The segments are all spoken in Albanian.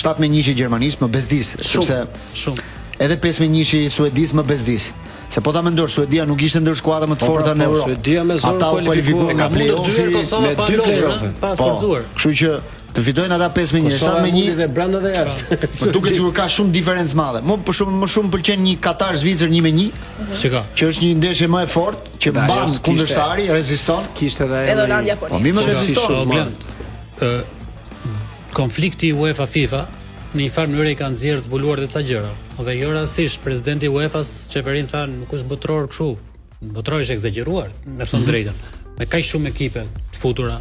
7-1 që Gjermanisë më bezdis, sepse edhe 5-1 që Suedisë më bezdis. Se po ta mendosh, Suedia nuk ishte ndër skuadra më të forta në Europë. Suedia me zonë ata u kualifikuan nga play-offi me 2 play-offe, pa sforzuar. Kështu që të fitojnë ata 5-1, 7-1 dhe brenda dhe jashtë. Po duket sikur ka shumë diferencë madhe. Më shumë pëlqen një Katar Zvicër 1-1. Shiko, që është një ndeshje më e fortë, që mban kundërshtari, reziston. Kishte edhe Hollandia Po mi më reziston. Konflikti UEFA FIFA në një farë mënyrë i kanë nxjerrë zbuluar dhe ca gjëra. Dhe jo rastësisht presidenti i UEFA-s qeverin thanë nuk është botror kështu. Botror është egzageruar, me thënë drejtën. Me kaq shumë ekipe të futura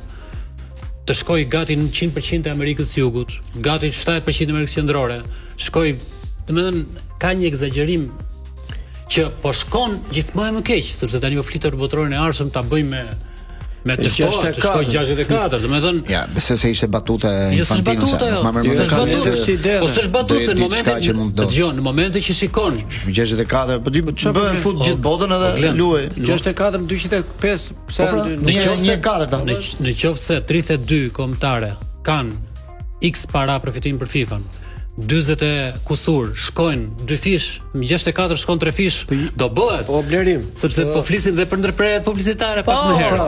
të shkoj gati në 100% e Amerikës së Jugut, gati 70% e Amerikës Qendrore, shkoj, domethënë ka një egzagerim që po shkon gjithmonë më keq, sepse tani po flitet për botrorin e arshëm ta bëjmë me të shtohet, të shkoj 64, domethënë. Ja, besoj se ishte batuta e Infantino. Po s'është batutë në momentin. Dëgjon, në momentin që shikon 64, po ti bën fut gjithë botën edhe luaj. 64 205, pse në qoftë se 32 kombëtare kanë X para përfitim për FIFA-n. 40 e kusur shkojnë 2 fish, 64 shkon 3 fish, do bëhet. Po blerim, sepse po flisin dhe për ndërprerjet publicitare pak më herë.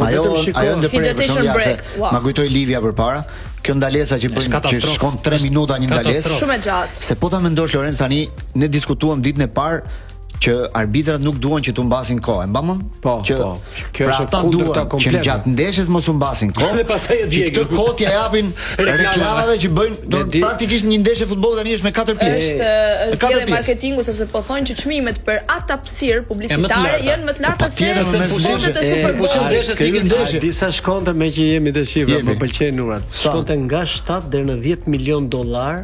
Ajo ndërprerje për shkak ma kujtoi Livia përpara. Kjo ndalesa që bën që shkon 3 minuta një ndalesë. Shumë e gjatë. Se po ta mendosh Lorenz tani, ne diskutuam ditën e parë që arbitrat nuk duan që tu mbasin kohë, e mbamën? Po, po. Kjo është kundërta komplete. Që gjatë ndeshjes mos u mbasin kohë. Dhe pastaj e djegën. Këtë kohë t'ja japin reklamave që bëjnë, praktikisht një ndeshje futbolli tani është me 4 pjesë. Është edhe marketingu sepse po thonë që çmimet për atë hapësirë publicitare janë më të larta se pushimet e Super Bowl. Disa shkonte me që jemi të shifra, më pëlqejnë numrat. Shkonte nga 7 deri në 10 milion dollar.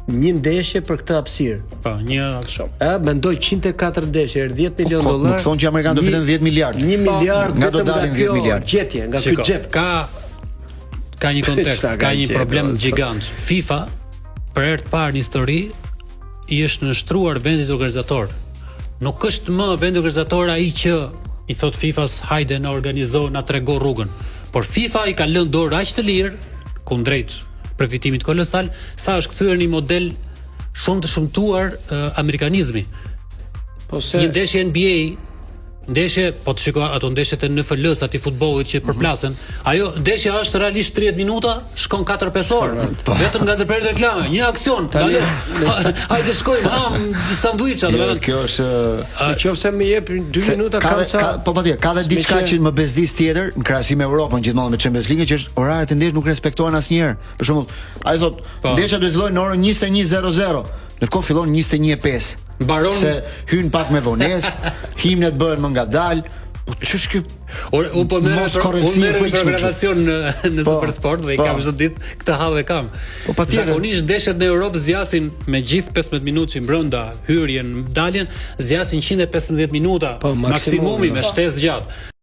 Një ndeshje për këtë hapësirë. Po, një shumë. Mendoj 104 ndeshje, 10 milion dollar. Nuk thonë që amerikanët do fitojnë 10 miliard. 1 miliard nga do dalin 10 miliard. Gjetje, nga ky xhep. Ka një kontekst, ka një problem gigant. FIFA për herë të parë në histori i është nështruar vendit organizator. Nuk është më vendi organizator ai që i thot FIFA-s hajde na organizo, na trego rrugën. Por FIFA i ka lënë dorë aq të lirë kundrejt përfitimit kolosal, sa është kthyer një model shumë të shëmtuar amerikanizmi. Një ndeshje NBA, ndeshje, po të shiko ato ndeshjet e NFL-s aty futbollit që përplasen, ajo ndeshja është realisht 30 minuta, shkon 4-5 orë, vetëm nga ndërprerjet e reklamave, një aksion, dalë. Hajde shkojmë, ham sanduiça, domethënë. Kjo është nëse më jep 2 minuta kam ça. Po patjetër, ka edhe diçka që më bezdis tjetër në krahasim me Europën gjithmonë me Champions League, që është oraret e ndeshjes nuk respektohen asnjëherë. Për shembull, ai thot, ndeshja do të fillojë në orën 21:00. Ndërkohë fillon 21:05. Mbaron se hyn pak me vonesë, himnet bëhen më ngadalë. Po ç'është ky? Unë po merr programacion në Supersport dhe i kam çdo ditë këtë hall e kam. Po patjetër. Zakonisht ndeshjet në Europë zgjasin me gjithë 15 minutë brenda hyrjen, daljen, zgjasin 115 minuta maksimumi me shtesë gjatë.